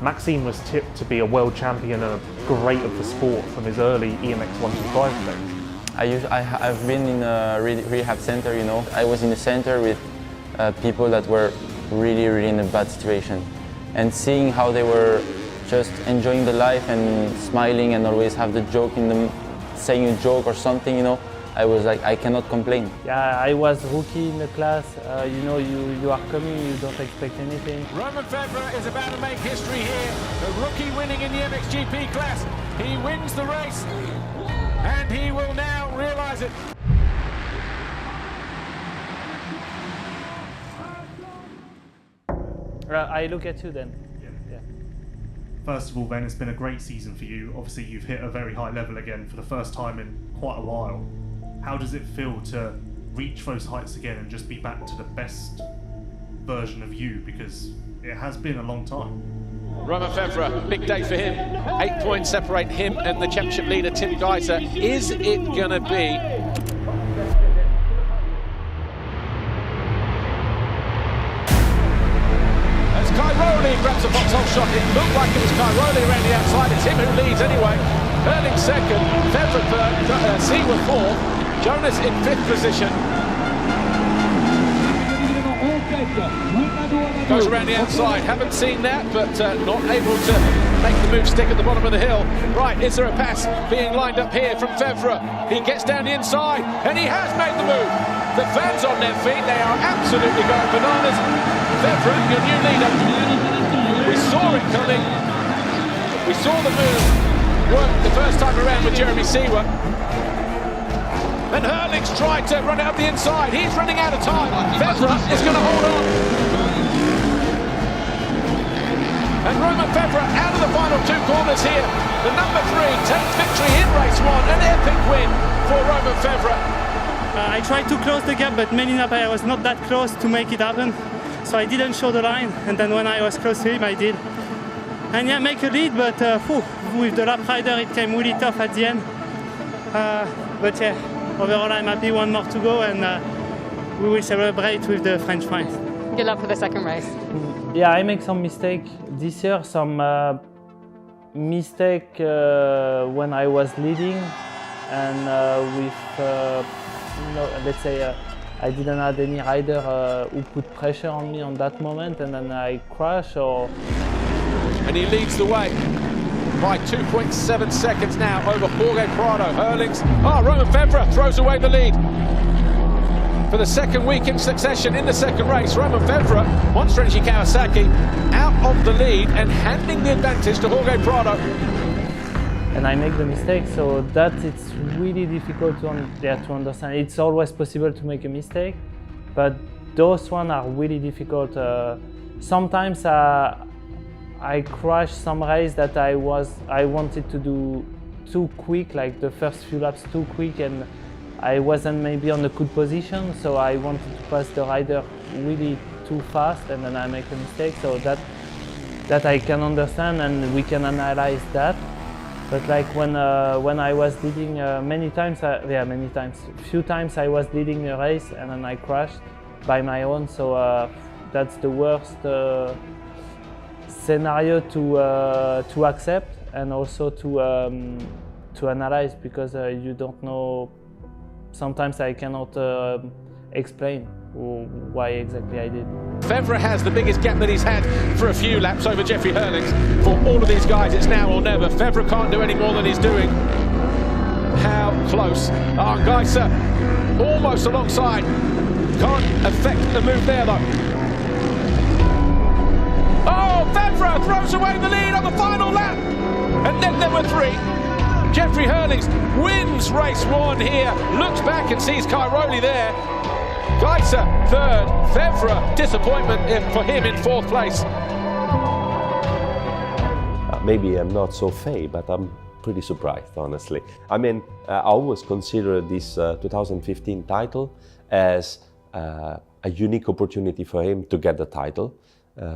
Maxime was tipped to be a world champion and a great of the sport from his early EMX 125 days. I've been in a rehab center, you know. I was in a center with people that were really in a bad situation. And seeing how they were just enjoying the life and smiling and always have the joke in them, saying a joke or something, you know, I was like, I cannot complain. Yeah, I was rookie in the class. You know, you are coming, you don't expect anything. Romain Febvre is about to make history here. The rookie winning in the MXGP class. He wins the race, and he will now realise it. I look at you then. Yeah. First of all, Ben, it's been a great season for you. Obviously, you've hit a very high level again for the first time in quite a while. How does it feel to reach those heights again and just be back to the best version of you? Because it has been a long time. Romain Febvre, big day for him. 8 points separate him and the championship leader, Tim Geiser. Is it going to be? As Cairoli grabs a foxhole shot, it looked like it was Cairoli around the outside. It's him who leads anyway. Hurling second, Febvre third, Seaworth fourth. Jonas in 5th position. Goes around the outside, haven't seen that, but not able to make the move stick at the bottom of the hill. Right, is there a pass being lined up here from Febvre? He gets down the inside, and he has made the move. The fans on their feet, they are absolutely going bananas. Febvre, your new leader. We saw it coming. We saw the move work the first time around with Jeremy Seaworth. And Hurling's tried to run it up the inside. He's running out of time. Febvre is going to hold on. And Romain Febvre out of the final 2 corners here. The number 3 takes victory in race 1. An epic win for Romain Febvre. I tried to close the gap, but many times I was not that close to make it happen. So I didn't show the line, and then when I was close to him, I did. And yeah, make a lead, but with the lap rider, it came really tough at the end. But yeah. Overall, I'm happy, 1 more to go, and we will celebrate with the French friends. Good luck for the second race. Yeah, I make some mistake this year, some mistake when I was leading, and let's say I didn't have any rider who put pressure on me on that moment, and then I crash or... And he leads the way by 2.7 seconds now over Jorge Prado. Hurling's... Romain Febvre throws away the lead. For the second week in succession in the second race, Romain Febvre, Monster Energy Kawasaki, out of the lead and handing the advantage to Jorge Prado. And I make the mistake, so that it's really difficult to understand. It's always possible to make a mistake, but those ones are really difficult. Sometimes I crashed some race that I wanted to do too quick, like the first few laps too quick, and I wasn't maybe on a good position, so I wanted to pass the rider really too fast, and then I make a mistake. So that I can understand, and we can analyze that. But like when I was leading few times I was leading a race and then I crashed by my own. So that's the worst scenario to accept and also to analyze, because you don't know. Sometimes I cannot explain why exactly I did. Febvre has the biggest gap that he's had for a few laps over Jeffrey Hurlings. For all of these guys, it's now or never. Febvre can't do any more than he's doing. How close? Geiser almost alongside. Can't affect the move there though. Febvre throws away the lead on the final lap. And then there were 3. Jeffrey Hurlings wins race 1 here. Looks back and sees Cairoli there. Geiser third, Febvre, disappointment for him in 4th place. Maybe I'm not so fey, but I'm pretty surprised, honestly. I mean, I always consider this 2015 title as a unique opportunity for him to get the title,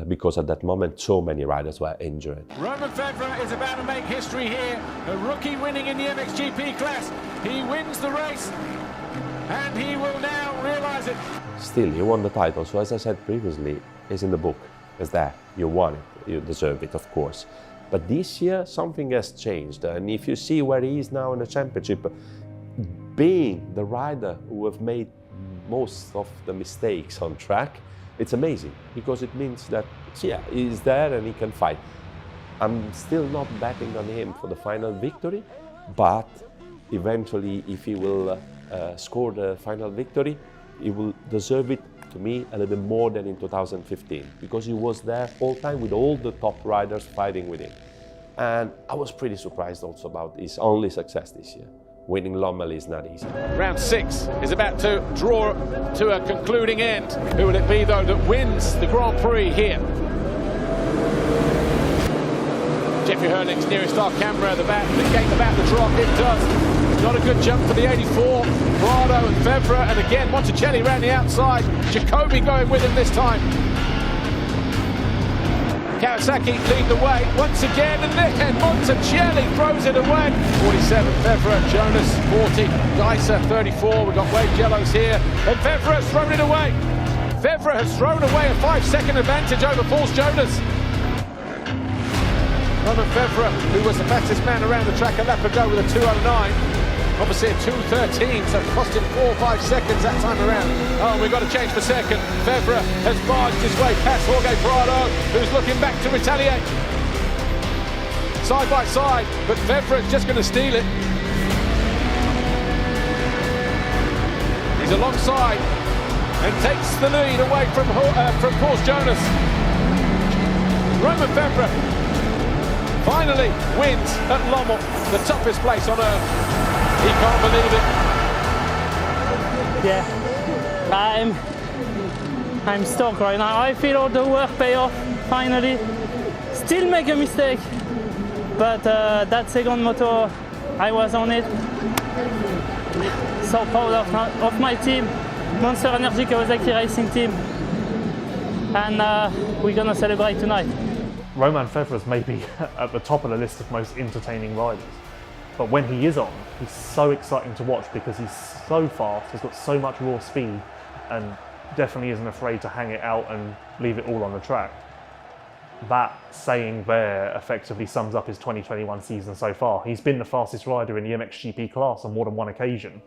because at that moment so many riders were injured. Romain Febvre is about to make history here. A rookie winning in the MXGP class. He wins the race. And he will now realise it. Still, he won the title, so as I said previously, it's in the book. is there. You won it, you deserve it, of course. But this year, something has changed. And if you see where he is now in the championship, being the rider who have made most of the mistakes on track, it's amazing, because it means that, yeah, he's there and he can fight. I'm still not betting on him for the final victory, but eventually, if he will score the final victory, he will deserve it, to me, a little bit more than in 2015, because he was there all time with all the top riders fighting with him. And I was pretty surprised also about his only success this year. Winning Lommel is not easy. Round 6 is about to draw to a concluding end. Who will it be, though, that wins the Grand Prix here? Jeffrey Hurling's nearest our camera, the gate about the drop, it does. Not a good jump for the 84. Prado and Febvre, and again Monticelli around the outside. Jacobi going with him this time. Kawasaki lead the way once again, and then Monticelli throws it away. 47 Febvre, Jonas 40, Geiser 34. We've got Wade Jellos here, and Febvre has thrown it away. Febvre has thrown away a 5-second advantage over Paul Jonas. Romain Febvre, who was the fastest man around the track a lap ago with a 2:09. Obviously a 2:13, so it cost him 4 or 5 seconds that time around. Oh, we've got to change for second. Febvre has barged his way past Jorge Prado, who's looking back to retaliate. Side by side, but Febvre is just going to steal it. He's alongside and takes the lead away from Paul Jonas. Romain Febvre finally wins at Lommel, the toughest place on earth. He can't believe it. Yeah, I'm stoked right now. I feel all the work pay off, finally. Still make a mistake, but that second moto, I was on it. So proud of my team, Monster Energy Kawasaki Racing team. And we're gonna celebrate tonight. Romain Febvre is maybe at the top of the list of most entertaining riders. But when he is on, he's so exciting to watch because he's so fast, he's got so much raw speed, and definitely isn't afraid to hang it out and leave it all on the track. That saying there effectively sums up his 2021 season so far. He's been the fastest rider in the MXGP class on more than one occasion.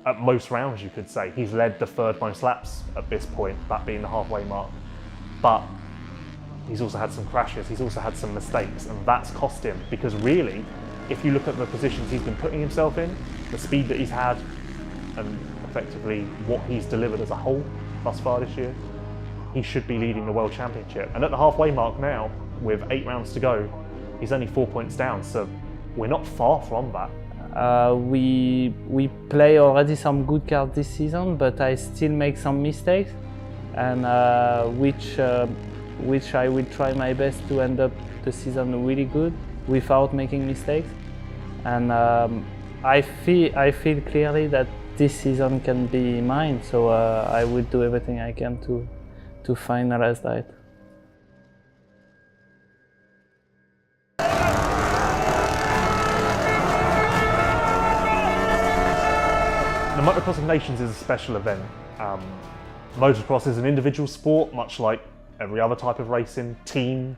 At most rounds, you could say. He's led the third most laps at this point, that being the halfway mark. But he's also had some crashes, he's also had some mistakes, and that's cost him, because really, if you look at the positions he's been putting himself in, the speed that he's had, and effectively what he's delivered as a whole thus far this year, he should be leading the World Championship. And at the halfway mark now, with 8 rounds to go, he's only 4 points down, so we're not far from that. We play already some good cards this season, but I still make some mistakes, and which I will try my best to end up the season really good without making mistakes. And I feel clearly that this season can be mine, so I will do everything I can to finalize that. The Motocross of Nations is a special event. Motocross is an individual sport, much like every other type of racing. Team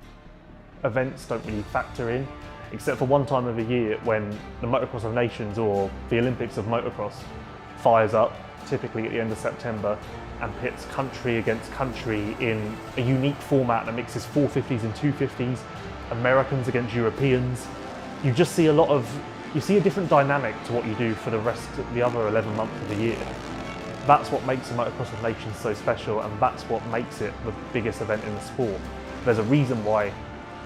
events don't really factor in, except for one time of the year when the Motocross of Nations, or the Olympics of Motocross, fires up, typically at the end of September, and pits country against country in a unique format that mixes 450s and 250s, Americans against Europeans. You just see you see a different dynamic to what you do for the rest of the other 11 months of the year. That's what makes the Motocross of Nations so special, and that's what makes it the biggest event in the sport. There's a reason why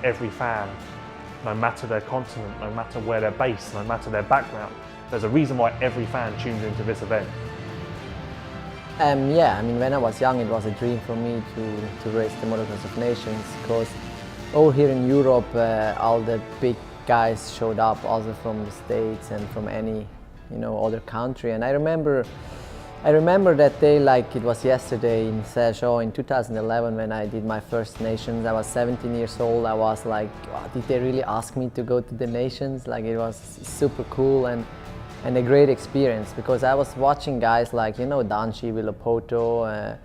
every fan, no matter their continent, no matter where they're based, no matter their background, there's a reason why every fan tunes into this event. Yeah, I mean, when I was young, it was a dream for me to race the Motocross of Nations, because over here in Europe, all the big guys showed up, also from the States and from any, other country. And I remember that day like it was yesterday in Sergio in 2011 when I did my first Nations. I was 17 years old. I was like, oh, did they really ask me to go to the Nations? Like, it was super cool and a great experience, because I was watching guys like, Danci, Villopoto,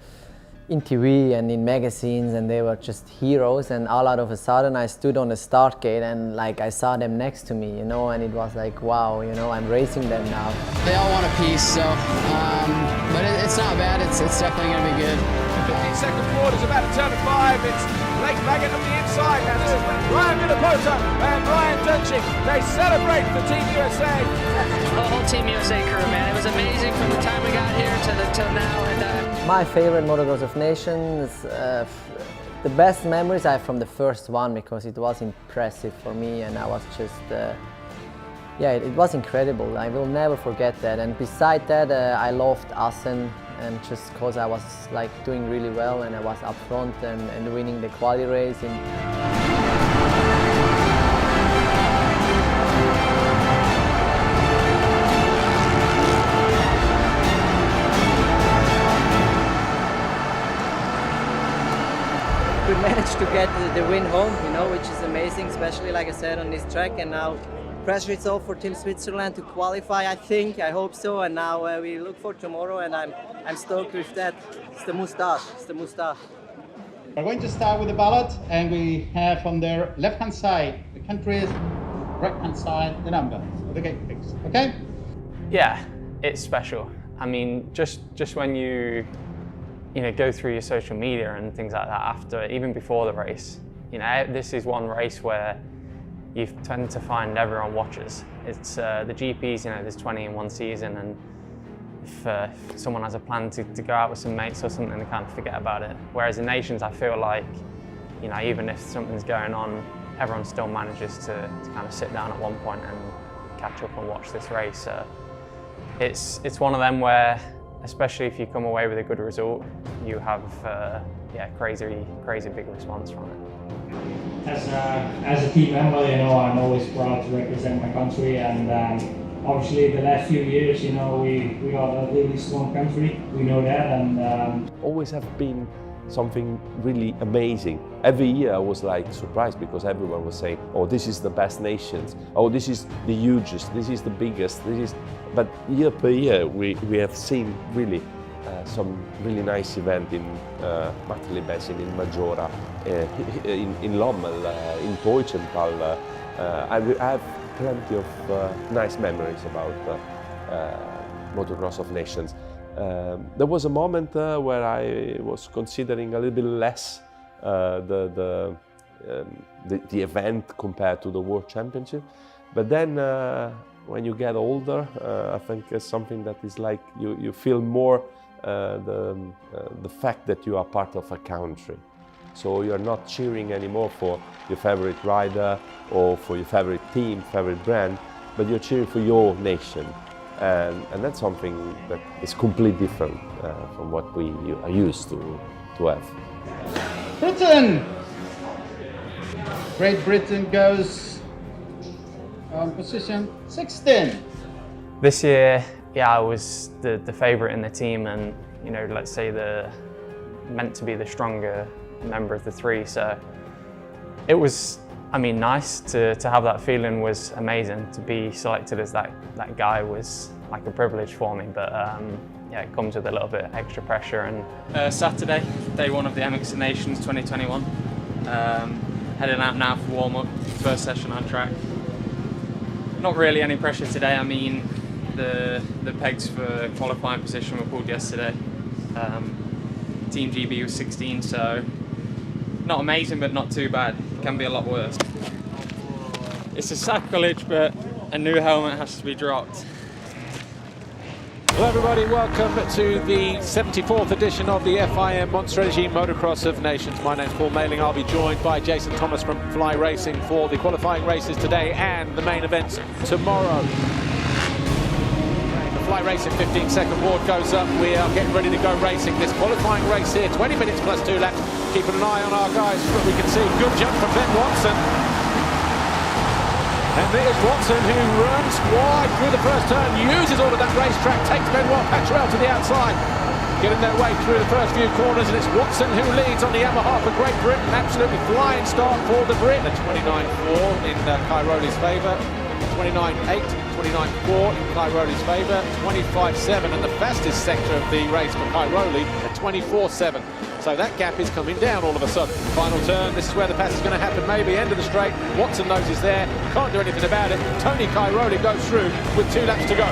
in TV and in magazines, and they were just heroes, and all out of a sudden I stood on the start gate and like I saw them next to me, you know, and it was like, wow, you know, I'm racing them now. They all want a piece, so but it's not bad. It's definitely going to be good. 15-second forward is about to turn to 5. It's Blake Baggett on the inside, and this is Ryan Villapoto and Ryan Dunching. They celebrate for Team USA. The whole Team USA crew, man. It was amazing from the time we got here till now. And my favorite Motocross of Nations, the best memories I have from the first one, because it was impressive for me, and I was just, yeah, it was incredible. I will never forget that. And beside that, I loved Assen, and just because I was like doing really well, and I was up front and winning the quali race. We managed to get the win home, you know, which is amazing, especially like I said on this track. And now pressure is all for Team Switzerland to qualify, I think, I hope so. And now we look for tomorrow, and I'm stoked with that. It's the moustache, it's the moustache. We're going to start with the ballot, and we have on their left-hand side the countries, right-hand side the numbers of the gate picks. Okay? Yeah, it's special. I mean, just when you know, go through your social media and things like that after, even before the race, you know, this is one race where you tend to find everyone watches. It's the GPs, you know, there's 20 in one season, and if someone has a plan to go out with some mates or something, they kind of forget about it. Whereas in Nations, I feel like, you know, even if something's going on, everyone still manages to kind of sit down at one point and catch up and watch this race. So it's one of them where, especially if you come away with a good result, you have yeah, crazy big response from it. As a team member, you know, I'm always proud to represent my country, and obviously the last few years, you know, we are a really strong country. We know that, and always have been something really amazing. Every year I was like surprised, because everyone was saying, oh, this is the best Nations, oh, this is the hugest, this is the biggest, this is. But year per year we have seen really some really nice event in Martelli-Bessin, in Majora, in Lommel, in Teutschenthal. I have plenty of nice memories about Motocross of Nations. There was a moment where I was considering a little bit less the event compared to the World Championship, but then when you get older, I think it's something that is like you feel more the fact that you are part of a country. So you're not cheering anymore for your favorite rider or for your favorite team, favorite brand, but you're cheering for your nation. And that's something that is completely different from what we are used to have. Britain! Great Britain goes on position 16. This year, yeah, I was the favourite in the team, and, you know, let's say meant to be the stronger member of the three. So it was, I mean, nice to have that feeling. Was amazing. To be selected as that guy was like a privilege for me, but yeah, it comes with a little bit extra pressure. And Saturday, day one of the MX Nations 2021. Heading out now for warm-up, first session on track. Not really any pressure today. I mean, the pegs for qualifying position were pulled yesterday. Team GB was 16, so not amazing, but not too bad. It can be a lot worse. It's a sacrilege, but a new helmet has to be dropped. Hello everybody, welcome to the 74th edition of the FIM Monster Energy Motocross of Nations. My name's Paul Mailing. I'll be joined by Jason Thomas from Fly Racing for the qualifying races today and the main events tomorrow. The Fly Racing 15-second board goes up. We are getting ready to go racing this qualifying race here, 20 minutes plus 2 laps. Keeping an eye on our guys, but we can see a good jump from Ben Watson. And there's Watson, who runs wide through the first turn, uses all of that racetrack, takes Benoit Patrel to the outside, getting their way through the first few corners, and it's Watson who leads on the Yamaha for Great Britain. Absolutely flying start for the Brit. A 29.4 in Cairoli's favour. 29.8, 29.4 in Cairoli's favour, 25.7, and the fastest sector of the race for Cairoli at 24.7. So that gap is coming down all of a sudden. Final turn, this is where the pass is going to happen, maybe end of the straight. Watson knows he's there, can't do anything about it. Tony Cairoli goes through with 2 laps to go.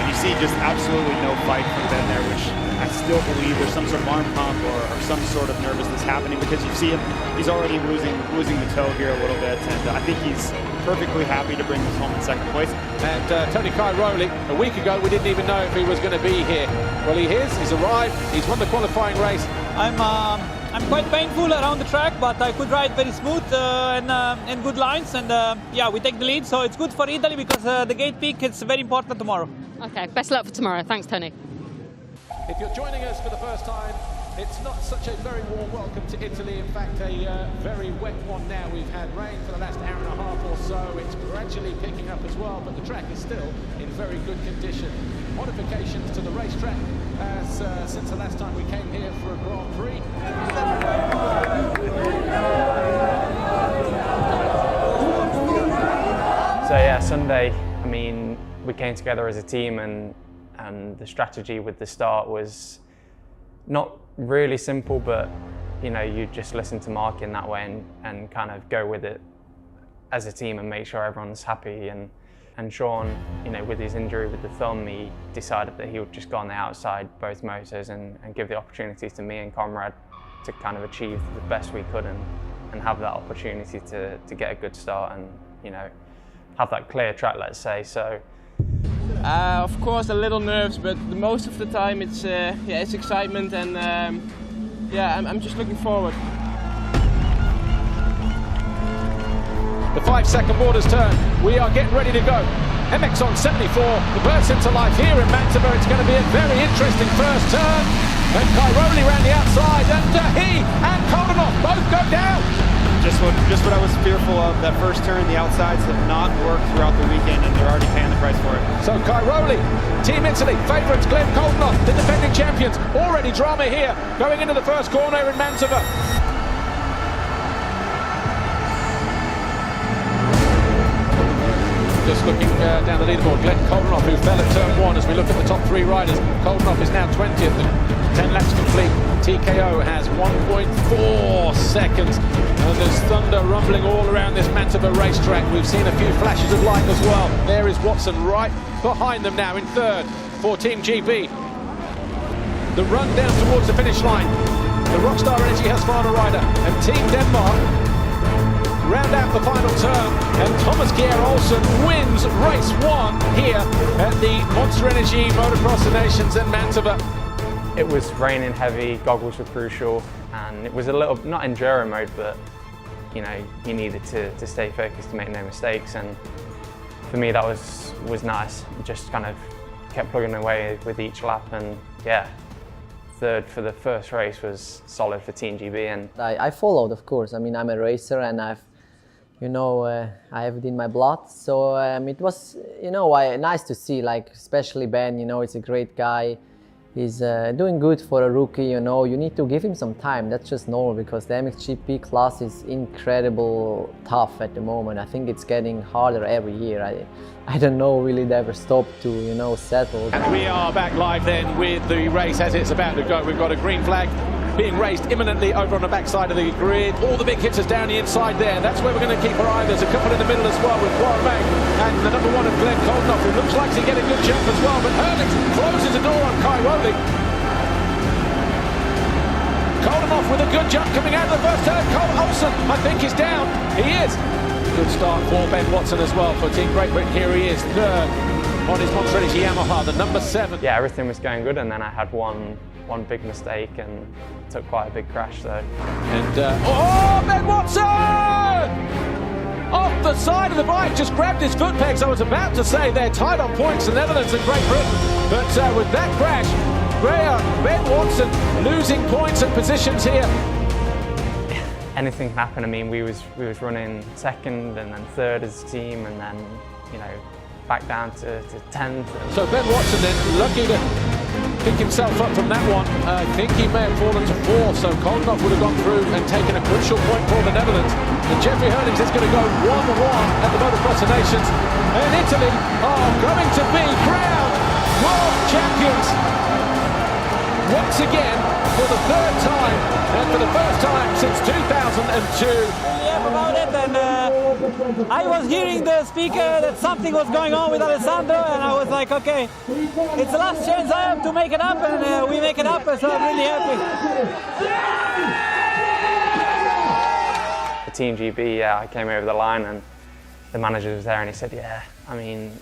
You see just absolutely no fight from Ben there, which I still believe there's some sort of arm pump or some sort of nervousness happening, because you see him, he's already losing the toe here a little bit, and I think he's perfectly happy to bring this home in second place. And Tony Cairoli, a week ago we didn't even know if he was going to be here. Well, he is, he's arrived, he's won the qualifying race. I'm quite painful around the track, but I could ride very smooth and good lines, and yeah, we take the lead, so it's good for Italy because the gate peak is very important tomorrow. Okay, best luck for tomorrow. Thanks, Tony. If you're joining us for the first time, it's not such a very warm welcome to Italy. In fact, a very wet one now. We've had rain for the last hour and a half or so. It's gradually picking up as well, but the track is still in very good condition. Modifications to the racetrack since the last time we came here for a Grand Prix. So yeah, Sunday, I mean, we came together as a team, and the strategy with the start was not really simple, but you know, you just listen to Mark in that way and kind of go with it as a team and make sure everyone's happy. And Sean, you know, with his injury with the thumb, he decided that he would just go on the outside both motors and give the opportunity to me and Conrad to kind of achieve the best we could and have that opportunity to get a good start and, you know, have that clear track, let's say. So of course, a little nerves, but most of the time it's yeah, it's excitement, and yeah, I'm just looking forward. The 5-second borders turn. We are getting ready to go. MX on 74. The burst into life here in Mantova. It's going to be a very interesting first turn. And Cairoli around the outside, and he and Koldenhoff both go down. Just what I was fearful of. That first turn, the outsides have not worked throughout the weekend, and they're already paying the price for it. So Cairoli, Team Italy, favourites Glenn Koldenhoff, the defending champions. Already drama here, going into the first corner in Mantova. Just looking down the leaderboard, Glenn Koldenhoff, who fell at turn 1 as we look at the top 3 riders. Koldenhoff is now 20th. 10 laps complete. TKO has 1.4 seconds. And there's thunder rumbling all around this Mantova racetrack. We've seen a few flashes of light as well. There is Watson right behind them now in third for Team GB. The run down towards the finish line. The Rockstar Energy Husqvarna rider and Team Denmark round out the final turn, and Thomas Gear Olsen wins race 1 here at the Monster Energy Motocross of Nations in Mantova. It was raining heavy, goggles were crucial, and it was a little, not enduro mode, but you know, you needed to stay focused to make no mistakes, and for me that was nice. Just kind of kept plugging away with each lap, and yeah, third for the first race was solid for Team GB. And I followed, of course. I mean, I'm a racer, and I have it in my blood. So it was, nice to see, like, especially Ben, he's a great guy. He's doing good for a rookie, you need to give him some time. That's just normal, because the MXGP class is incredible tough at the moment. I think it's getting harder every year. I don't know really they ever stop to, settle. And we are back live then with the race as it's about to go. We've got a green flag being raised imminently over on the backside of the grid. All the big hitters down the inside there. That's where we're going to keep our eye. There's a couple in the middle as well with Poirot and the number 1 of Glenn Koldenhoff, who looks like he's getting a good jump as well. But Herlings closes the door on Cairoli. Koldenhoff with a good jump coming out of the first turn. Cole Olsen, I think, is down. He is. Good start for Ben Watson as well for Team Great Britain. Here he is, third on his Monster Energy Yamaha, the number 7. Yeah, everything was going good, and then I had one big mistake and took quite a big crash. So. And Ben Watson! Off the side of the bike, just grabbed his foot pegs. I was about to say they're tied on points, the Netherlands and Great Britain, but with that crash, Ben Watson losing points and positions here. Anything can happen. I mean, we was running second and then third as a team, and then back down to 10th. So Ben Watson then lucky to pick himself up from that one. I think he may have fallen to 4, so Koldenhoff would have gone through and taken a crucial point for the Netherlands. And Jeffrey Hurlings is going to go 1-1 at the Motocross of Nations. And Italy are going to be crowned world champions once again for the 3rd time, and for the first time since 2002. About it, and I was hearing the speaker that something was going on with Alessandro, and I was like, okay, it's the last chance I have to make it up, and we make it up, so I'm really happy. The Team GB, I came over the line and the manager was there and he said, yeah, I mean,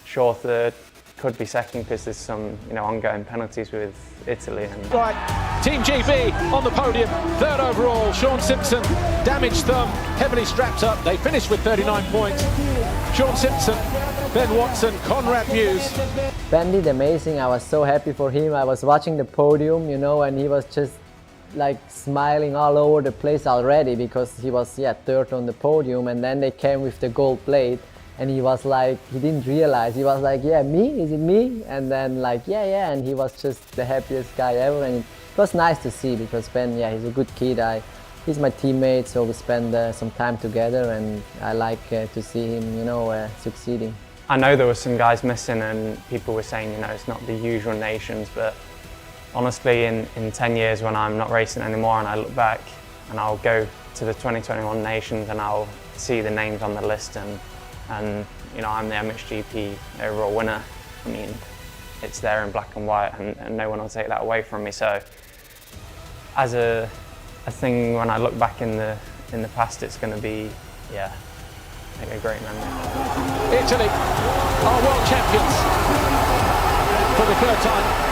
sure, third, could be second because there's some ongoing penalties with Italy. And Right, Team GB on the podium, 3rd overall. Sean Simpson, damaged thumb, heavily strapped up. They finished with 39 points. Sean Simpson, Ben Watson, Conrad Muse. Ben did amazing. I was so happy for him. I was watching the podium, and he was just like smiling all over the place already because he was 3rd on the podium, and then they came with the gold plate. And he was like, he didn't realize, he was like, yeah, me? Is it me? And then like, yeah, and he was just the happiest guy ever. And it was nice to see because Ben, he's a good kid. He's my teammate, so we spend some time together, and I like to see him, succeeding. I know there were some guys missing and people were saying, it's not the usual nations, but honestly, in 10 years when I'm not racing anymore and I look back and I'll go to the 2021 nations and I'll see the names on the list and I'm the MXGP overall winner. I mean, it's there in black and white, and no one will take that away from me. So, as a thing, when I look back in the past, it's going to be, a great memory. Italy are world champions for the 3rd time.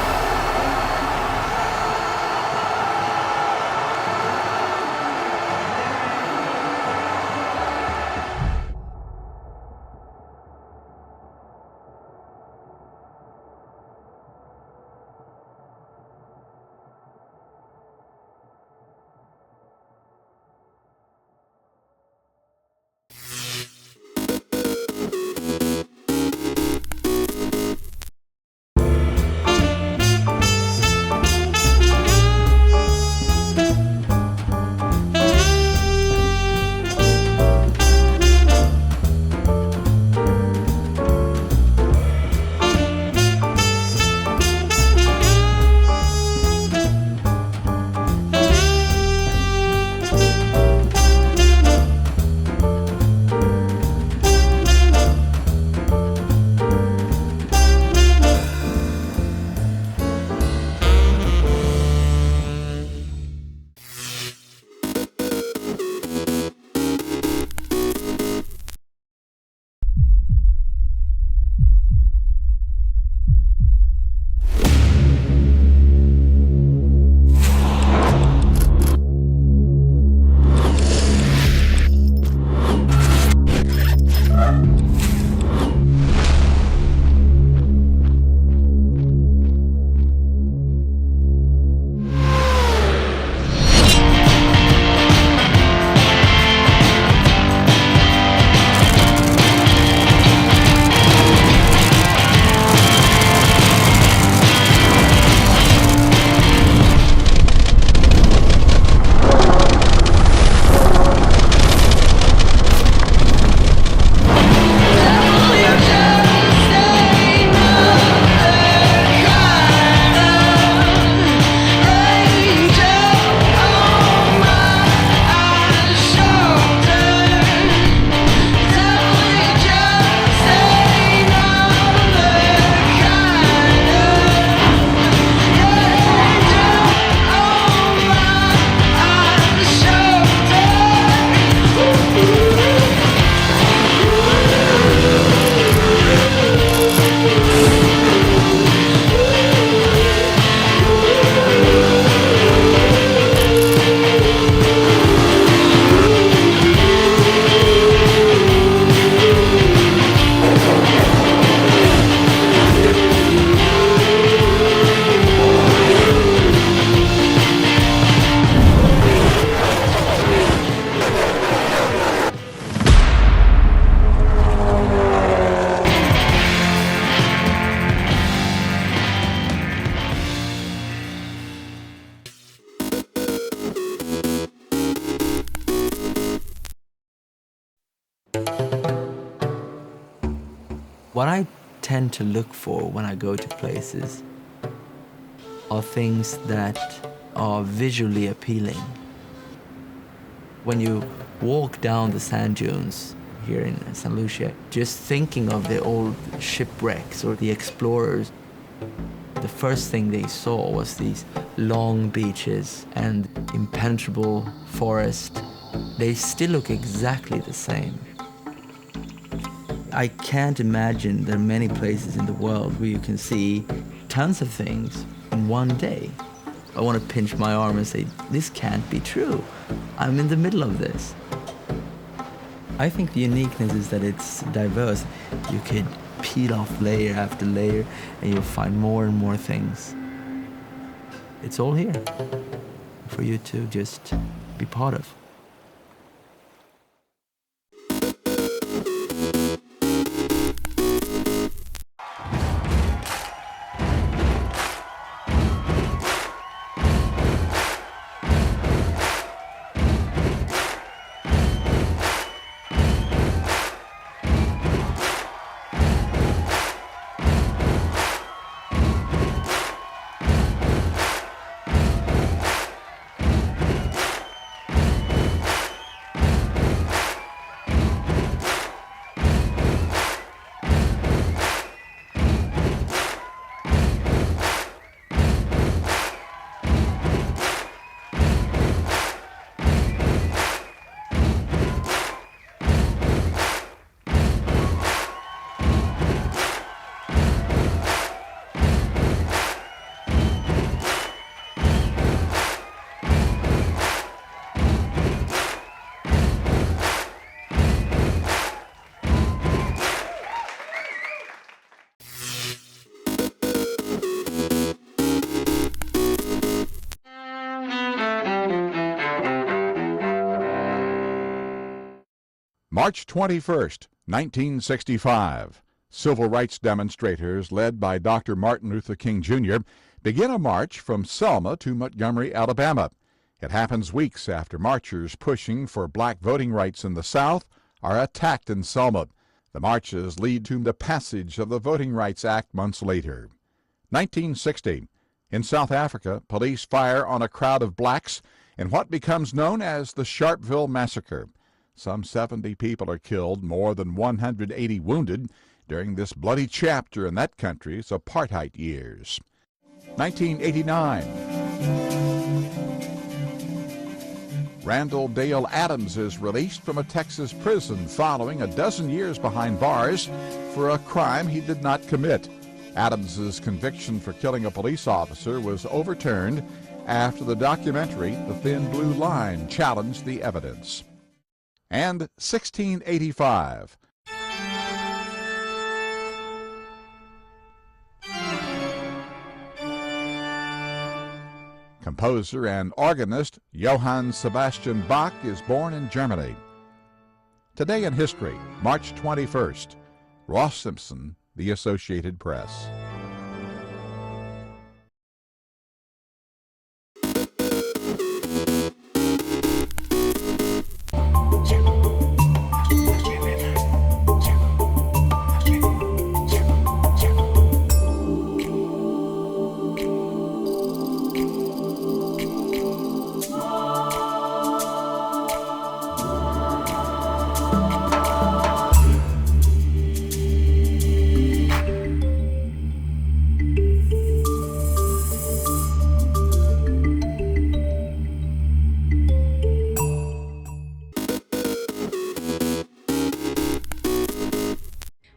What I tend to look for when I go to places are things that are visually appealing. When you walk down the sand dunes here in St. Lucia, just thinking of the old shipwrecks or the explorers, the first thing they saw was these long beaches and impenetrable forest. They still look exactly the same. I can't imagine there are many places in the world where you can see tons of things in one day. I want to pinch my arm and say, this can't be true. I'm in the middle of this. I think the uniqueness is that it's diverse. You could peel off layer after layer and you'll find more and more things. It's all here for you to just be part of. March 21st, 1965. Civil rights demonstrators led by Dr. Martin Luther King Jr. begin a march from Selma to Montgomery, Alabama. It happens weeks after marchers pushing for black voting rights in the South are attacked in Selma. The marches lead to the passage of the Voting Rights Act months later. 1960. In South Africa, police fire on a crowd of blacks in what becomes known as the Sharpeville Massacre. Some 70 people are killed, more than 180 wounded during this bloody chapter in that country's apartheid years. 1989. Randall Dale Adams is released from a Texas prison following a dozen years behind bars for a crime he did not commit. Adams's conviction for killing a police officer was overturned after the documentary The Thin Blue Line challenged the evidence. And 1685. Composer and organist Johann Sebastian Bach is born in Germany. Today in history, March 21st, Ross Simpson, The Associated Press.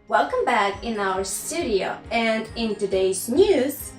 Welcome back in our studio, and in today's news,